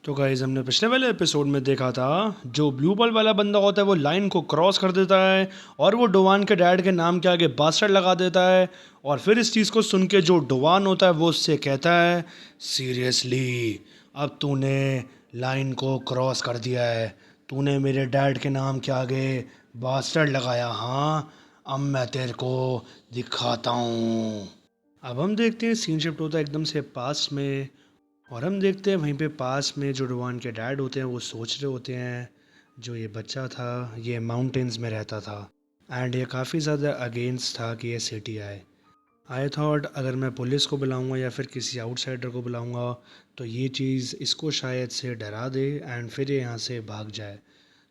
तो गाइस हमने पिछले वाले एपिसोड में देखा था जो ब्लू बॉल वाला बंदा होता है वो लाइन को क्रॉस कर देता है और वो डोवान के डैड के नाम के आगे बास्टर्ड लगा देता है। और फिर इस चीज़ को सुन के जो डोवान होता है वो उससे कहता है, सीरियसली अब तूने लाइन को क्रॉस कर दिया है, तूने मेरे डैड के नाम के आगे बास्टर्ड लगाया। हाँ, अब मैं तेरे को दिखाता हूँ। अब हम देखते हैं सीन शिफ्ट होता है एकदम से पास्ट में और हम देखते हैं वहीं पे पास में जो डोवान के डैड होते हैं वो सोच रहे होते हैं जो ये बच्चा था ये माउंटेन्स में रहता था एंड ये काफ़ी ज़्यादा अगेंस्ट था कि ये सिटी आए। आई थॉट अगर मैं पुलिस को बुलाऊंगा या फिर किसी आउटसाइडर को बुलाऊंगा तो ये चीज़ इसको शायद से डरा दे एंड फिर ये यहाँ से भाग जाए।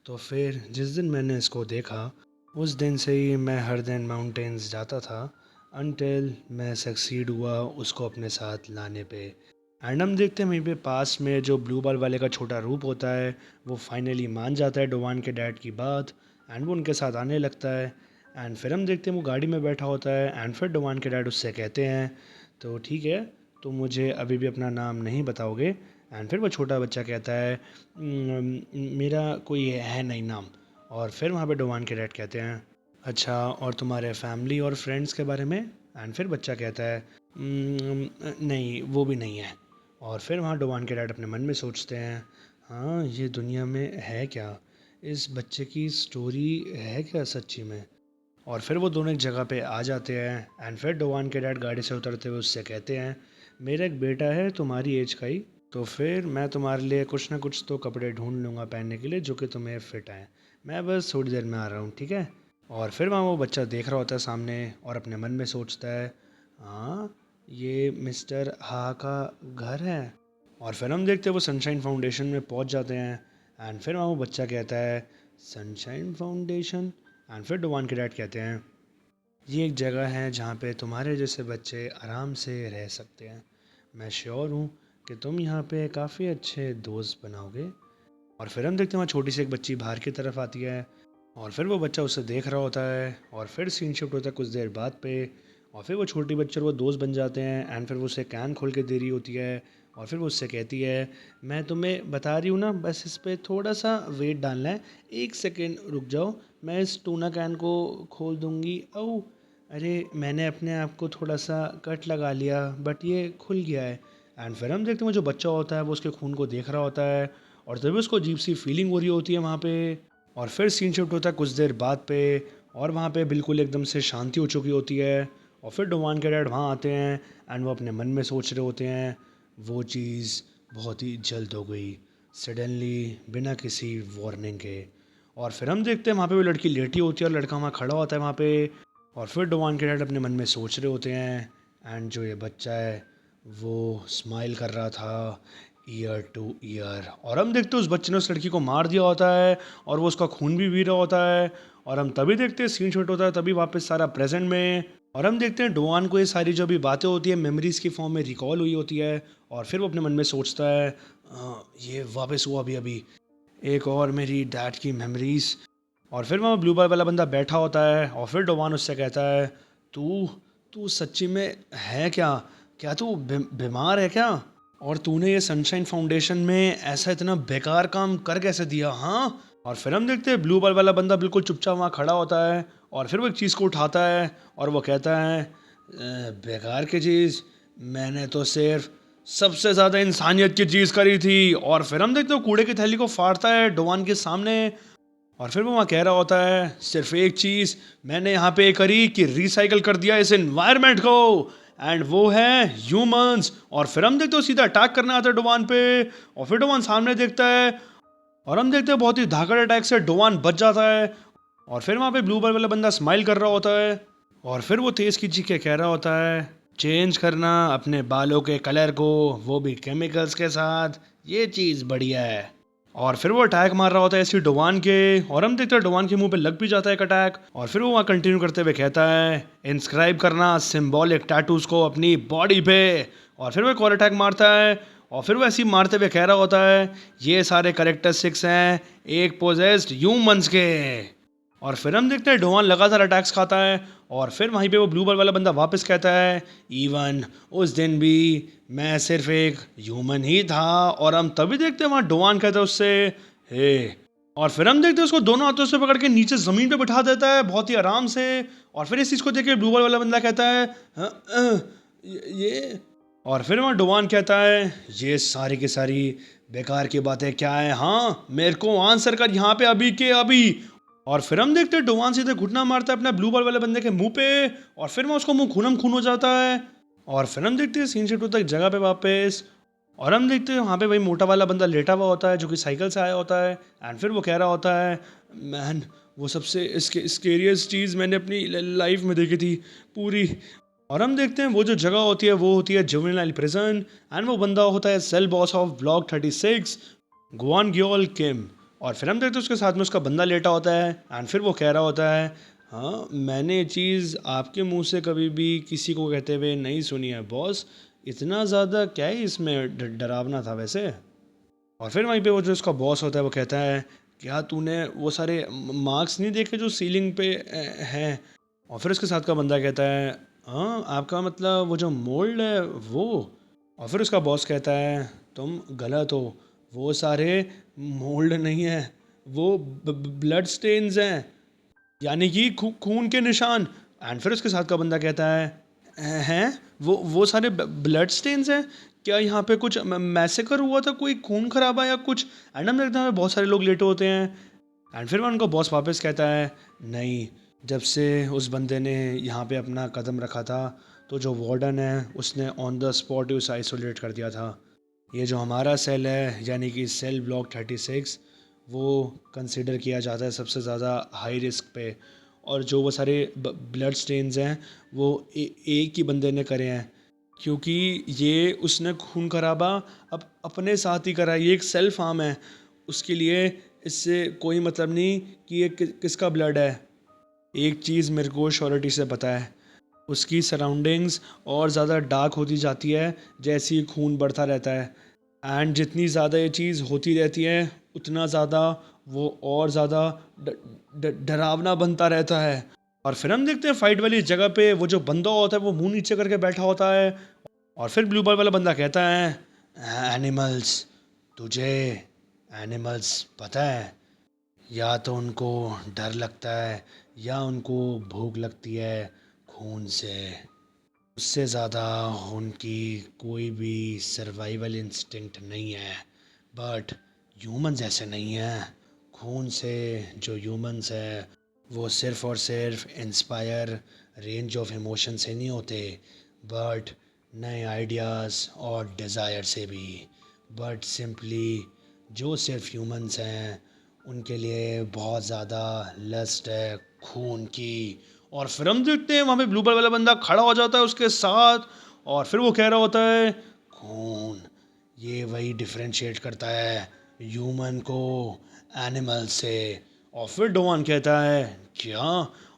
तो फिर जिस दिन मैंने इसको देखा उस दिन से ही मैं हर दिन माउंटेन्स जाता था अनटिल मैं सक्सीड हुआ उसको अपने साथ लाने पे। एंड हम देखते हैं वहीं पे पास में जो ब्लू बॉल वाले का छोटा रूप होता है वो फाइनली मान जाता है डोवान के डैड की बात एंड वो उनके साथ आने लगता है। एंड फिर हम देखते हैं वो गाड़ी में बैठा होता है एंड फिर डोवान के डैड उससे कहते हैं, तो ठीक है तुम मुझे अभी भी अपना नाम नहीं बताओगे। एंड फिर वो छोटा बच्चा कहता है, मेरा कोई है नहीं नाम। और फिर वहाँ पे डोवान के डैड कहते हैं, अच्छा और तुम्हारे फैमिली और फ्रेंड्स के बारे में। एंड फिर बच्चा कहता है, नहीं वो भी नहीं है। और फिर वहाँ डोवान के डैड अपने मन में सोचते हैं, हाँ ये दुनिया में है क्या, इस बच्चे की स्टोरी है क्या सच्ची में। और फिर वो दोनों एक जगह पे आ जाते हैं एंड फिर डोवान के डैड गाड़ी से उतरते हुए उससे कहते हैं, मेरा एक बेटा है तुम्हारी एज का ही, तो फिर मैं तुम्हारे लिए कुछ ना कुछ तो कपड़े ढूंढ लूँगा पहनने के लिए जो कि तुम्हें फिट आए, मैं बस थोड़ी देर में आ रहा हूँ, ठीक है। और फिर वहाँ वो बच्चा देख रहा होता है सामने और अपने मन में सोचता है, हाँ ये मिस्टर हा का घर है। और फिर हम देखते हैं वो सनशाइन फाउंडेशन में पहुंच जाते हैं एंड फिर वहाँ वो बच्चा कहता है, सनशाइन फाउंडेशन। एंड फिर डोवान के डैड कहते हैं, ये एक जगह है जहाँ पे तुम्हारे जैसे बच्चे आराम से रह सकते हैं, मैं श्योर हूँ कि तुम यहाँ पे काफ़ी अच्छे दोस्त बनाओगे। और फिर हम देखते हैं वहाँ छोटी सी एक बच्ची बाहर की तरफ आती है और फिर वो बच्चा उसे देख रहा होता है और फिर सीन शिफ्ट होता है कुछ देर बाद पे। और फिर वो छोटी बच्ची और वो दोस्त बन जाते हैं एंड फिर वो उसे कैन खोल के दे रही होती है और फिर वो उससे कहती है, मैं तुम्हें बता रही हूँ ना, बस इस पर थोड़ा सा वेट डालना है, एक सेकेंड रुक जाओ, मैं इस टूना कैन को खोल दूँगी। ओ अरे मैंने अपने आप को थोड़ा सा कट लगा लिया बट ये खुल गया है। एंड फिर हम देखते हैं वो जो बच्चा होता है वो उसके खून को देख रहा होता है और तभी उसको अजीब सी फीलिंग हो रही होती है वहाँ पे। और फिर सीन शिफ्ट होता है कुछ देर बाद पे और वहाँ पे बिल्कुल एकदम से शांति हो चुकी होती है। और फिर डोवान के डैड वहाँ आते हैं एंड वो अपने मन में सोच रहे होते हैं, वो चीज़ बहुत ही जल्द हो गई सडनली बिना किसी वार्निंग के। और फिर हम देखते हैं वहाँ पे वो लड़की लेटी होती है और लड़का वहाँ खड़ा होता है वहाँ पे। और फिर डोवान के डैड अपने मन में सोच रहे होते हैं एंड जो ये बच्चा है वो स्माइल कर रहा था ईयर टू ईयर। और हम देखते हैं उस बच्चे ने उस लड़की को मार दिया होता है और वो उसका खून भी पी रहा होता है। और हम तभी देखते हैं सीन शॉट होता है तभी वापस सारा प्रेजेंट में। और हम देखते हैं डोवान को ये सारी जो भी बातें होती है मेमोरीज की फॉर्म में रिकॉल हुई होती है। और फिर वो अपने मन में सोचता है, ये वापस हुआ अभी अभी एक और मेरी डैड की मेमोरीज। और फिर वहाँ ब्लू बार वाला बंदा बैठा होता है और फिर डोवान उससे कहता है, तू तू सच्ची में है क्या, क्या तू बीमार है क्या, और तूने ये सनशाइन फाउंडेशन में ऐसा इतना बेकार काम कर कैसे दिया। हाँ। और फिर हम देखते हैं ब्लू बार वाला बंदा बिल्कुल चुपचाप वहाँ खड़ा होता है और फिर वो एक चीज़ को उठाता है और वो कहता है, बेकार की चीज़, मैंने तो सिर्फ सबसे ज़्यादा इंसानियत की चीज़ करी थी। और फिर हम देखते हो कूड़े की थैली को फाड़ता है डोवान के सामने और फिर वो वहाँ कह रहा होता है, सिर्फ एक चीज़ मैंने यहाँ पे करी कि रिसाइकल कर दिया इस एनवायरनमेंट को एंड वो है ह्यूमंस। और फिर हम देखते हो सीधा अटैक करने आता है डोवान पे और फिर डोवान सामने देखता है और हम देखते हैं बहुत ही धाकड़ अटैक से डोवान बच जाता है। और फिर वहाँ पे ब्लू बल वाला बंदा स्माइल कर रहा होता है और फिर वो तेज़ खींच के कह रहा होता है, चेंज करना अपने बालों के कलर को, वो भी केमिकल्स के साथ, ये चीज़ बढ़िया है। और फिर वो अटैक मार रहा होता है ऐसी डोवान के और हम देखते हैं डोवान के मुंह पे लग भी जाता है एक अटैक। और फिर वो वहाँ कंटिन्यू करते हुए कहता है, इंस्क्राइब करना सिंबॉलिक टैटूज को अपनी बॉडी पे। और फिर वो एक और अटैक मारता है और फिर वो ऐसे ही मारते हुए कह रहा होता है, ये सारे करेक्टरिस्टिक्स हैं एक पोजेस्ड ह्यूमंस के। और फिर हम देखते हैं डोवान लगातार अटैक्स खाता है और फिर वहीं पे वो ब्लू बॉल वाला बंदा वापस कहता है, इवन उस दिन भी मैं सिर्फ एक ह्यूमन ही था। और हम तभी देखते हैं वहाँ डोवान कहता है उससे, हे। और फिर हम देखते हैं उसको दोनों हाथों से पकड़ के नीचे ज़मीन पे बिठा देता है बहुत ही आराम से। और फिर इस चीज़ को देख के ब्लू बॉल वाला बंदा कहता है, "हाँ, ये। और फिर वहाँ डोवान कहता है, ये सारी की सारी बेकार की बातें क्या है, हाँ मेरे को आंसर कर यहाँ पे अभी के अभी। और फिर हम देखते हैं डोवान सीधे घुटना मारता है अपने ब्लू बॉल वाले बंदे के मुंह पे और फिर वहाँ उसको मुंह खूनम खून हो जाता है। और फिर हम देखते हैं सीन शिफ्ट होता है एक जगह पे वापस। और हम देखते हैं वहाँ पे वही मोटा वाला बंदा लेटा हुआ होता है जो कि साइकिल से आया होता है। एंड फिर वो कह रहा होता है, मैन वो सबसे इसके स्केरियस चीज़ मैंने अपनी लाइफ में देखी थी पूरी। और हम देखते हैं वो जो जगह होती है वो होती है जुवेनाइल प्रिजन। एंड वो बंदा होता है cell boss of block 36, Guan Gyeol Kim. और फिर हम देखते हैं उसके साथ में उसका बंदा लेटा होता है। एंड फिर वो कह रहा होता है, हाँ मैंने ये चीज़ आपके मुंह से कभी भी किसी को कहते हुए नहीं सुनी है बॉस। इतना ज़्यादा क्या ही इसमें डरावना था वैसे। और फिर वहीं पे वो जो उसका बॉस होता है वो कहता है, क्या तूने वो सारे मार्क्स नहीं देखे जो सीलिंग पे हैं। और फिर उसके साथ का बंदा कहता है, हाँ आपका मतलब वो जो मोल्ड है वो। और फिर उसका बॉस कहता है, तुम गलत हो, वो सारे मोल्ड नहीं है, वो ब्लड स्टेन्स हैं, यानी कि खून के निशान। एंड फिर उसके साथ का बंदा कहता है, हैं वो सारे ब्लड स्टेन्स हैं, क्या यहाँ पे कुछ मैसेकर हुआ था, कोई खून खराबा या कुछ। एंड हम देखते हैं बहुत सारे लोग लेटे होते हैं। एंड फिर उनका बॉस वापस कहता है, नहीं जब से उस बंदे ने यहाँ पे अपना कदम रखा था तो जो वार्डन है उसने ऑन द स्पॉट उसे आइसोलेट कर दिया था। ये जो हमारा सेल है यानी कि सेल ब्लॉक 36, वो कंसिडर किया जाता है सबसे ज़्यादा हाई रिस्क पे। और जो वो सारे ब्लड स्टेन्स हैं वो एक ही बंदे ने करे हैं, क्योंकि ये उसने खून खराबा अब अपने साथ ही करा है। ये एक सेल्फ हार्म है, उसके लिए इससे कोई मतलब नहीं कि ये किसका ब्लड है। एक चीज़ मेरे को श्योरिटी से पता है, उसकी सराउंडिंग्स और ज़्यादा डार्क होती जाती है जैसे ही खून बढ़ता रहता है। एंड जितनी ज़्यादा ये चीज़ होती रहती है उतना ज़्यादा वो और ज़्यादा डरावना बनता रहता है। और फिर हम देखते हैं फाइट वाली जगह पे वो जो बंदा होता है वो मुंह नीचे करके बैठा होता है। और फिर ब्लू बॉल वाला बंदा कहता है, एनिमल्स, तुझे एनिमल्स पता है, या तो उनको डर लगता है या उनको भूख लगती है खून से, उससे ज़्यादा उनकी कोई भी सर्वाइवल इंस्टिंक्ट नहीं है। बट ह्यूमंस ऐसे नहीं हैं। खून से जो ह्यूमंस है वो सिर्फ़ और सिर्फ इंस्पायर रेंज ऑफ इमोशन से नहीं होते, बट नए आइडियाज़ और डिज़ायर से भी। बट सिंपली जो सिर्फ ह्यूमंस हैं उनके लिए बहुत ज़्यादा लस्ट है खून की। और फिर हम देखते हैं वहाँ पे ब्लू बॉल वाला बंदा खड़ा हो जाता है उसके साथ। और फिर वो कह रहा होता है, खून ये वही डिफरेंशिएट करता है ह्यूमन को एनिमल से। और फिर डोवान कहता है, क्या।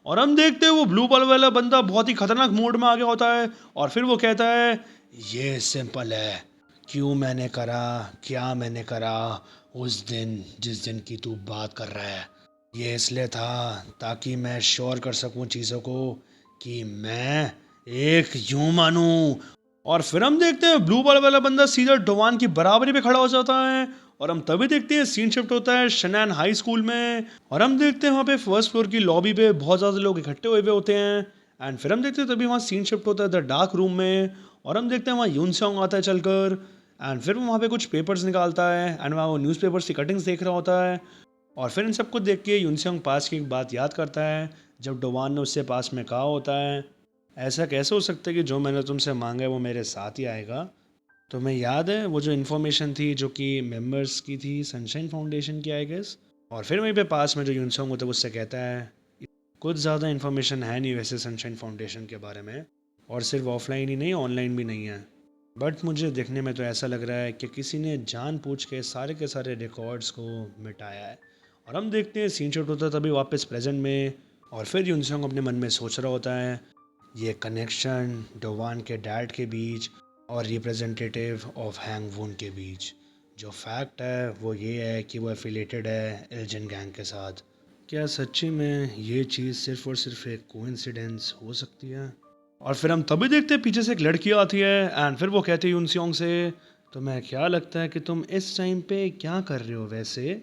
और हम देखते हैं वो ब्लू बॉल वाला बंदा बहुत ही खतरनाक मोड में आ गया होता है। और फिर वो कहता है, ये सिंपल है, क्यों मैंने करा, क्या मैंने करा उस दिन जिस दिन की तू बात कर रहा है। ये इसलिए था ताकि मैं श्योर कर सकूं चीज़ों को कि मैं एक ह्यूमन हूँ। और फिर हम देखते हैं ब्लू बॉल वाला बंदा सीधा डोवान की बराबरी पे खड़ा हो जाता है। और हम तभी देखते हैं सीन शिफ्ट होता है शनैन हाई स्कूल में। और हम देखते हैं वहाँ पे फर्स्ट फ्लोर की लॉबी पे बहुत ज़्यादा लोग इकट्ठे हुए हुए होते हैं। एंड फिर हम देखते हैं तभी वहाँ सीन शिफ्ट होता है द डार्क रूम में। और हम देखते हैं वहाँ यूनसोंग आता है चलकर। एंड फिर वो वहाँ पे कुछ पेपर्स निकालता है एंड वहाँ वो न्यूज़पेपर्स की कटिंग्स देख रहा होता है। और फिर इन सबको देख के यूनसोंग पास की एक बात याद करता है जब डोवान ने उससे पास में कहा होता है, ऐसा कैसे हो सकता है कि जो मैंने तुमसे मांगा है वो मेरे साथ ही आएगा। तुम्हें याद है वो जो इन्फॉर्मेशन थी जो कि मेंबर्स की थी सनशाइन फाउंडेशन की, आई गेस। और फिर वहीं पे पास में जो यूनसोंग होता है वो उससे कहता है, कुछ ज़्यादा इन्फॉर्मेशन है नहीं वैसे सनशाइन फाउंडेशन के बारे में, और सिर्फ ऑफलाइन ही नहीं ऑनलाइन भी नहीं है। बट मुझे देखने में तो ऐसा लग रहा है कि किसी ने जानबूझ के सारे रिकॉर्ड्स को मिटाया है। और हम देखते हैं सीन शॉट होता है तभी वापस प्रेजेंट में। और फिर यूनसोंग अपने मन में सोच रहा होता है, ये कनेक्शन डोवान के डैड के बीच और रिप्रेजेंटेटिव ऑफ हैंग वून के बीच, जो फैक्ट है वो ये है कि वो एफिलेटेड है एल्जिन गैंग के साथ। क्या सच्ची में ये चीज़ सिर्फ और सिर्फ एक कोइंसिडेंस हो सकती है? और फिर हम तभी देखते हैं पीछे से एक लड़की आती है एंड फिर वो कहती है यूनसियोंग से, तुम्हें क्या लगता है कि तुम इस टाइम पे क्या कर रहे हो वैसे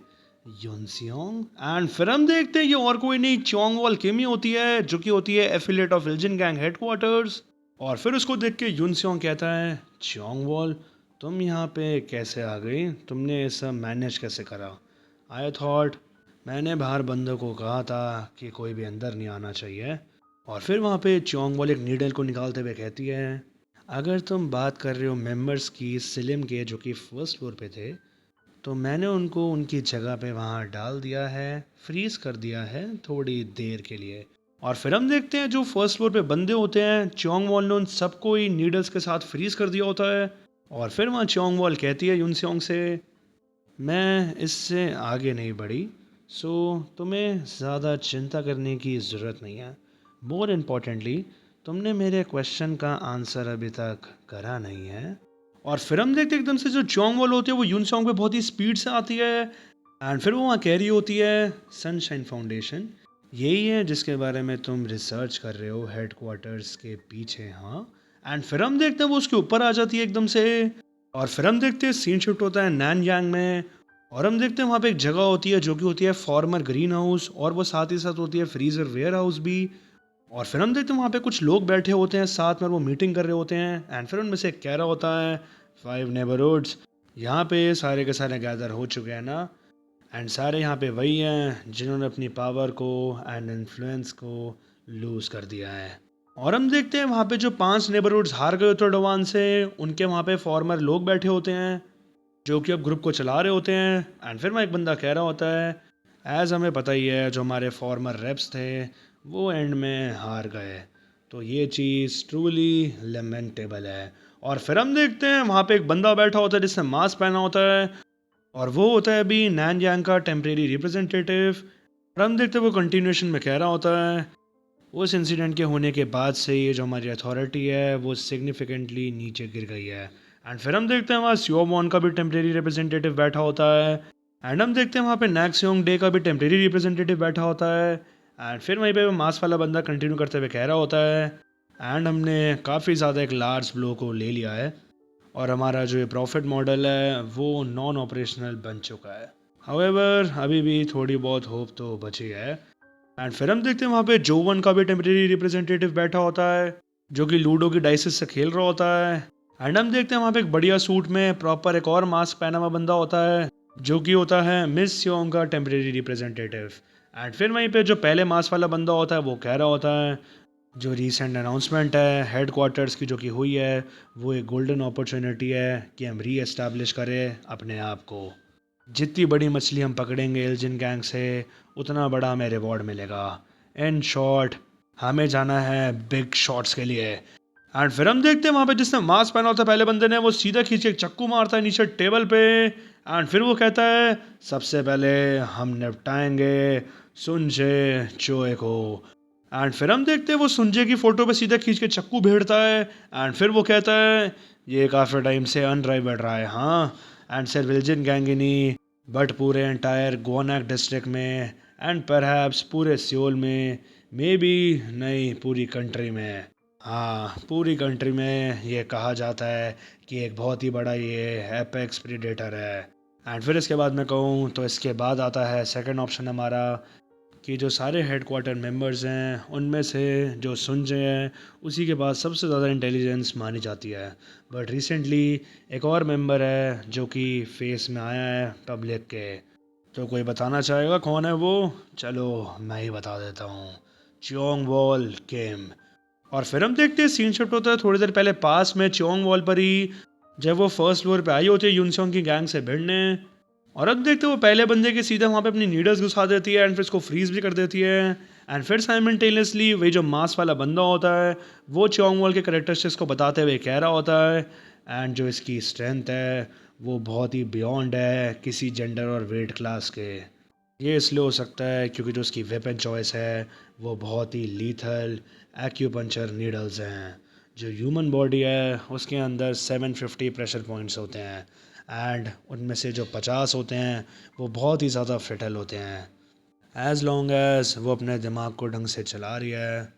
यूनसियोंग? एंड फिर हम देखते हैं ये और कोई नहीं चोंग वॉल किम ही होती है, जो कि होती है एफिलिएट ऑफ इल्जिन गैंग हेडक्वार्टर्स। और फिर उसको देख के यूनसियोंग कहता है, चोंग वॉल तुम यहाँ पे कैसे आ गई, तुमने ये सब मैनेज कैसे करा? आई थॉट, मैंने बाहर बंदों को कहा था कि कोई भी अंदर नहीं आना चाहिए। और फिर वहाँ पे चोंग वॉल एक नीडल को निकालते हुए कहती है, अगर तुम बात कर रहे हो मेंबर्स की सिलिम के जो कि फर्स्ट फ्लोर पे थे, तो मैंने उनको उनकी जगह पे वहाँ डाल दिया है, फ्रीज कर दिया है थोड़ी देर के लिए। और फिर हम देखते हैं जो फर्स्ट फ्लोर पे बंदे होते हैं, चोंग वॉल ने उन सबको ही नीडल्स के साथ फ्रीज कर दिया होता है। और फिर वहाँ चोंग वॉल कहती है यूनसियोंग से, मैं इससे आगे नहीं बढ़ी, सो तुम्हें ज़्यादा चिंता करने की ज़रूरत नहीं है। मोर इम्पॉर्टेंटली, तुमने मेरे क्वेश्चन का आंसर अभी तक करा नहीं है। और फिर हम देखते हैं एकदम से जो चोंग वॉल होती है वो यूनसोंग पे बहुत ही स्पीड से आती है एंड फिर वो वहाँ कह रही होती है, सनशाइन फाउंडेशन यही है जिसके बारे में तुम रिसर्च कर रहे हो हेडक्वार्टर्स के पीछे, हाँ? एंड फिर हम देखते हैं वो उसके ऊपर आ जाती है एकदम से। और फिर हम देखते हैं सीन शिफ्ट होता है नैनयांग में। और हम देखते हैं वहाँ पे एक जगह होती है जो कि होती है फॉर्मर ग्रीन हाउस, और वो साथ ही साथ होती है फ्रीजर वेयर हाउस भी। और फिर हम देखते हैं वहाँ पे कुछ लोग बैठे होते हैं साथ में, वो मीटिंग कर रहे होते हैं एंड फिर उनमें से एक कह रहा होता है, 5 नेबरहुड्स यहाँ पे सारे के सारे गैदर हो चुके हैं ना? एंड सारे यहाँ पे वही हैं जिन्होंने अपनी पावर को एंड इन्फ्लुएंस को लूज़ कर दिया है। और हम देखते हैं वहाँ पे जो 5 नेबरहुड्स हार गए होते हैं डोवान से, उनके वहाँ पे फॉर्मर लोग बैठे होते हैं जो कि अब ग्रुप को चला रहे होते हैं। एंड फिर वहाँ एक बंदा कह रहा होता है, एज हमें पता ही है जो हमारे फॉर्मर रेप्स थे वो एंड में हार गए, तो ये चीज़ ट्रूली लेमेंटेबल है। और फिर हम देखते हैं वहाँ पे एक बंदा बैठा होता है जिसने मास्क पहना होता है, और वो होता है अभी नैनयांग का टेम्परेरी रिप्रेजेंटेटिव। और हम देखते हैं वो कंटिन्यूएशन में कह रहा होता है, उस इंसिडेंट के होने के बाद से ये जो हमारी अथॉरिटी है वो सिग्निफिकेंटली नीचे गिर गई है। एंड फिर हम देखते हैं वहाँ सियोमॉन का भी टेम्परेरी रिप्रेजेंटेटिव बैठा होता है। एंड हम देखते हैं वहाँ पे नैक्सियोंग डे का भी टेम्परेरी रिप्रेजेंटेटिव बैठा होता है। एंड फिर वहीं पे वो मास वाला बंदा कंटिन्यू करते हुए कह रहा होता है, एंड हमने काफ़ी ज़्यादा एक लार्ज ब्लो को ले लिया है और हमारा जो ये प्रॉफिट मॉडल है वो नॉन ऑपरेशनल बन चुका है। हाउएवर अभी भी थोड़ी बहुत होप तो बची है। एंड फिर हम देखते हैं वहाँ पे जोवन का भी टेम्परेरी रिप्रेजेंटेटिव बैठा होता है जो कि लूडो की डाइसेस से खेल रहा होता है। एंड हम देखते हैं वहाँ पे एक बढ़िया सूट में प्रॉपर एक और मास्क पहना हुआ बंदा होता है जो कि होता है मिस योंग का टेम्परेरी रिप्रेजेंटेटिव। एंड फिर वहीं पे जो पहले मास्क वाला बंदा होता है वो कह रहा होता है, जो रीसेंट अनाउंसमेंट है हेड क्वार्टर्स की जो कि हुई है वो एक गोल्डन अपॉर्चुनिटी है कि हम री एस्टैब्लिश करें अपने आप को। जितनी बड़ी मछली हम पकड़ेंगे एल्जिन गैंग से उतना बड़ा हमें रिवॉर्ड मिलेगा। इन शॉर्ट, हमें जाना है बिग शॉट्स के लिए। एंड फिर हम देखते हैं वहाँ पे जिसने मास्क पहना होता है पहले बंदे ने, वो सीधा खींच के एक चक्कू मारता है नीचे टेबल पे। एंड फिर वो कहता है, सबसे पहले हम निपटाएंगे सुनजे चोए को। एंड फिर हम देखते हैं वो सुनजे की फोटो पे सीधा खींच के चक्कू भेड़ता है। एंड फिर वो कहता है, ये काफ़ी टाइम से अनराइवल्ड रहा है, हाँ? एंड सिर्फ विल्जिन गैंग ही नहीं बट पूरे एंटायर गोनाक डिस्ट्रिक्ट में एंड परहैप्स पूरे सियोल में, मे बी नहीं पूरी कंट्री में। हाँ, पूरी कंट्री में ये कहा जाता है कि एक बहुत ही बड़ा ये एपेक्स प्रीडेटर है। एंड फिर इसके बाद मैं कहूँ तो इसके बाद आता है सेकंड ऑप्शन हमारा, कि जो सारे हेडक्वार्टर मेंबर्स हैं उनमें से जो सुनजे हैं उसी के पास सबसे ज़्यादा इंटेलिजेंस मानी जाती है। बट रिसेंटली एक और मेंबर है जो कि फेस में आया है पब्लिक के, तो कोई बताना चाहेगा कौन है वो? चलो मैं ही बता देता हूँ, चियोंग वॉल किम। और फिर हम देखते हैं सीन शिफ्ट होता है थोड़ी देर पहले पास में चियोंग वॉल पर ही, जब वो फर्स्ट फ्लोर पे आई होती है यूनसोंग की गैंग से भिड़ने। और अब देखते हैं वो पहले बंदे के सीधा वहाँ पे अपनी नीडल्स घुसा देती है एंड फिर इसको फ्रीज भी कर देती है। एंड फिर साइमल्टेनियसली वही जो मास वाला बंदा होता है वो चियोंग वॉल के करेक्टरिस्टिक्स को बताते हुए कह रहा होता है, एंड जो इसकी स्ट्रेंथ है वो बहुत ही बियॉन्ड है किसी जेंडर और वेट क्लास के। ये इसलिए हो सकता है क्योंकि जो उसकी वेपन चॉइस है वो बहुत ही लीथल एक्यूपंचर नीडल्स हैं। जो ह्यूमन बॉडी है उसके अंदर 750 प्रेशर पॉइंट्स होते हैं एंड उनमें से जो 50 होते हैं वो बहुत ही ज़्यादा फेटल होते हैं। एज लॉन्ग एज वो अपने दिमाग को ढंग से चला रही है,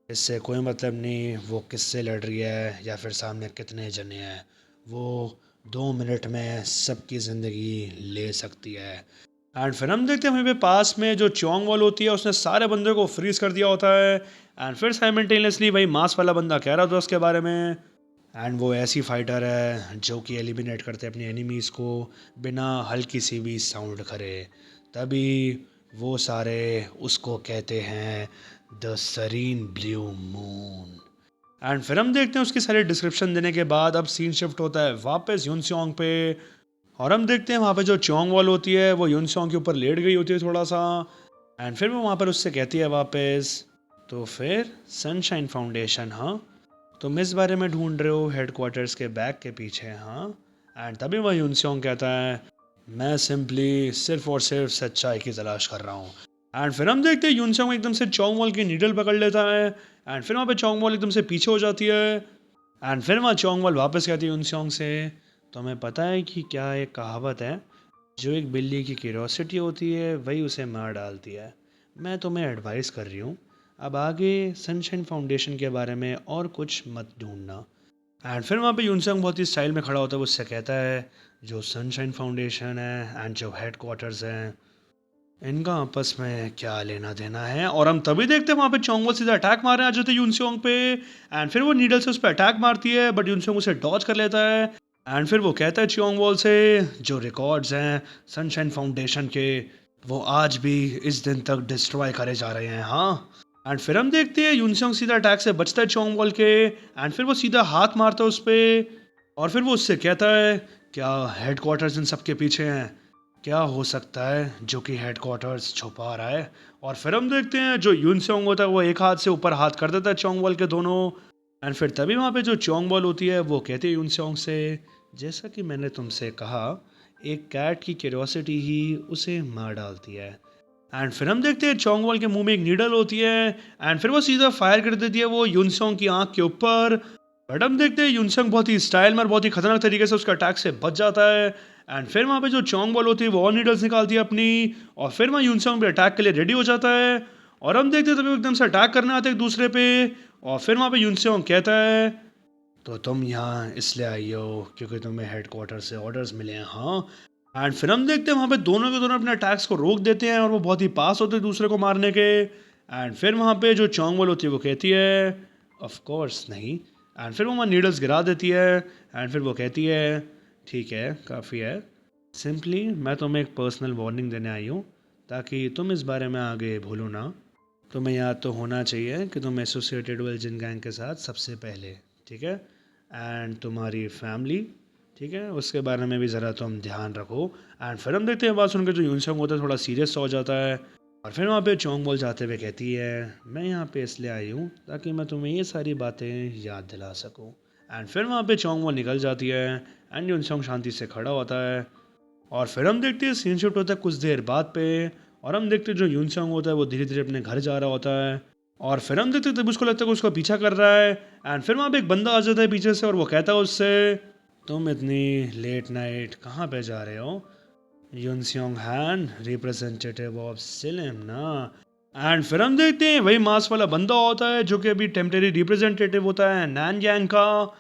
इससे कोई मतलब नहीं वो किससे लड़ रही है या फिर सामने कितने जने हैं, वो 2 मिनट में सबकी ज़िंदगी ले सकती है। एंड फिर हम देखते हैं वहीं पे पास में जो चोंग वॉल होती है उसने सारे बंदे को फ्रीज कर दिया होता है। एंड फिर साइमल्टेनियसली वही मास वाला बंदा कह रहा था उसके बारे में। एंड वो ऐसी फाइटर है जो कि एलिमिनेट करते हैं अपने एनिमीज़ को बिना हल्की सी भी साउंड करे, तभी वो सारे उसको कहते हैं द सरीन ब्लू मून। एंड फिर हम देखते हैं उसकी सारी डिस्क्रिप्शन देने के बाद अब सीन शिफ्ट होता है वापस यूनसेओंग पे। और हम देखते हैं वहाँ पे जो चोंग वॉल होती है वो यूनसेओंग के ऊपर लेट गई होती है थोड़ा सा। एंड फिर वो वहाँ पर उससे कहती है वापस, तो फिर सनशाइन फाउंडेशन, हाँ तुम इस बारे में ढूंढ रहे हो हेडक्वार्टर्स के बैग के पीछे, हाँ। एंड तभी वह यूनसेओंग कहता है मैं सिंपली सिर्फ और सिर्फ सच्चाई की तलाश कर रहा हूँ। एंड फिर हम देखते हैं यूनसेओंग एकदम से चोंग वॉल की नीडल पकड़ लेता है। एंड फिर वहाँ पे चोंग वॉल एकदम से पीछे हो जाती है। एंड फिर वहाँ चोंग वॉल वापस कहती है यूनसेओंग से, तुम्हें पता है कि क्या एक कहावत है, जो एक बिल्ली की क्यूरोसिटी होती है वही उसे मार डालती है। मैं तुम्हें एडवाइस कर रही हूँ अब आगे सनशाइन फाउंडेशन के बारे में और कुछ मत ढूंढना। एंड फिर वहाँ पे यूनसेंग बहुत ही स्टाइल में खड़ा होता है, वो उससे कहता है जो सनशाइन फाउंडेशन है एंड जो हेड क्वार्टर्स हैं इनका आपस में क्या लेना देना है। और हम तभी देखते हैं वहाँ पे चोंगवॉल सीधा अटैक मारने आ जाते हैं यूनसेओंग पे। एंड फिर वो नीडल से उस पर अटैक मारती है बट यूनसेओंग उसे डॉज कर लेता है। एंड फिर वो कहता है चोंगवॉल से जो रिकॉर्ड्स हैं सनशाइन फाउंडेशन के वो आज भी इस दिन तक डिस्ट्रॉय करे जा रहे हैं, हाँ। एंड फिर हम देखते हैं यूनसेओंग सीधा अटैक से बचता है चोंगवॉल के। एंड फिर वो सीधा हाथ मारता है उस पर और फिर वो उससे कहता है क्या हेड क्वार्टर्स इन सब के पीछे हैं, क्या हो सकता है जो कि हेडक्वार्टर्स छुपा रहा है। और फिर हम देखते हैं जो यूनसेओंग होता है वो एक हाथ से ऊपर हाथ कर देता है चोंगवॉल के दोनों। एंड फिर तभी वहाँ पे जो चोंगवॉल होती है वो कहती है यूनसेओंग से, जैसा कि मैंने तुमसे कहा एक कैट की क्यूरियोसिटी ही उसे मार डालती है। एंड फिर हम देखते हैं चोंगवॉल के मुंह में एक नीडल होती है। एंड फिर वो सीधा फायर कर देती है वो यूनसेओंग की आंख के ऊपर। बट हम देखते हैं यूनसेओंग बहुत ही स्टाइल में और बहुत ही खतरनाक तरीके से उसका अटैक से बच जाता है। एंड फिर वहाँ पे जो चोंग बॉल होती है वो और नीडल्स निकालती है अपनी और फिर वहाँ यूनसेओंग पे अटैक के लिए रेडी हो जाता है। और हम देखते हैं तभी वो एकदम से अटैक करने आते हैं एक दूसरे पे। और फिर वहाँ पे यूनसेओंग कहता है तो तुम यहाँ इसलिए आई हो क्योंकि तुम्हें हेडक्वार्टर से ऑर्डर्स मिले हैं, हाँ। एंड फिर हम देखते हैं वहाँ पे दोनों के दोनों अपने अटैक्स को रोक देते हैं और वो बहुत ही पास होते हैं दूसरे को मारने के। एंड फिर वहाँ पे जो चोंग बॉल होती है वो कहती है ऑफ कोर्स नहीं। एंड फिर वो वहाँ नीडल्स गिरा देती है। एंड फिर वो कहती है ठीक है काफ़ी है, सिंपली मैं तुम्हें एक पर्सनल वार्निंग देने आई हूँ ताकि तुम इस बारे में आगे भूलो ना। तुम्हें याद तो होना चाहिए कि तुम एसोसिएटेड वेल जिन गैंग के साथ सबसे पहले, ठीक है, एंड तुम्हारी फैमिली, ठीक है, उसके बारे में भी ज़रा तुम ध्यान रखो। एंड फिर हम देखते हैं बात सुनकर जो यूनसेओंग होता है थोड़ा सीरियस हो जाता है। और फिर वहाँ पे चोंग बोल जाते हुए कहती है मैं यहाँ पे इसलिए आई हूँ ताकि मैं तुम्हें ये सारी बातें याद दिला सकूँ। एंड फिर वहाँ पे चोंग बोल निकल जाती है एंड यूनसेओंग शांति से खड़ा होता है। और फिर हम देखते हैं सीन शिफ्ट होता है कुछ देर बाद पे। और हम देखते हैं जो यूनसेओंग होता है वो धीरे धीरे अपने घर जा रहा होता है। और फिर हम देखते हैं तब उसको लगता है कि उसका पीछा कर रहा है। एंड फिर वहाँ पे एक बंदा आ जाता है पीछे से और वो कहता है उससे तुम इतनी लेट नाइट कहाँ पे जा रहे हो, यूनसेओंग हैन रिप्रेजेंटेटिव ऑफ सिलिम ना। एंड फिर हम देखते हैं वही मास वाला बंदा होता है जो कि अभी टेम्परेरी रिप्रेजेंटेटिव होता है नैनयांग का।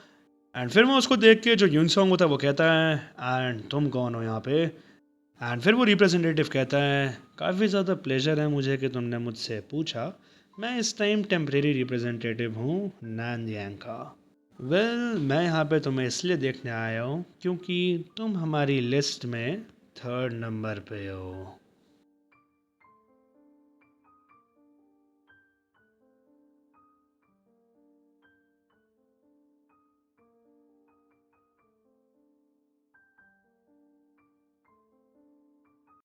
एंड फिर मैं उसको देख के जो यूनसेओंग होता है वो कहता है एंड तुम कौन हो यहाँ पे। एंड फिर वो रिप्रेजेंटेटिव कहता है काफ़ी ज़्यादा प्लेजर है मुझे कि तुमने मुझसे पूछा, मैं इस टाइम टेम्परेरी रिप्रेजेंटेटिव हूँ नैनयांग का। वेल मैं यहाँ पे तुम्हें इसलिए देखने आया हूँ क्योंकि तुम हमारी लिस्ट में 3rd नंबर पे हो।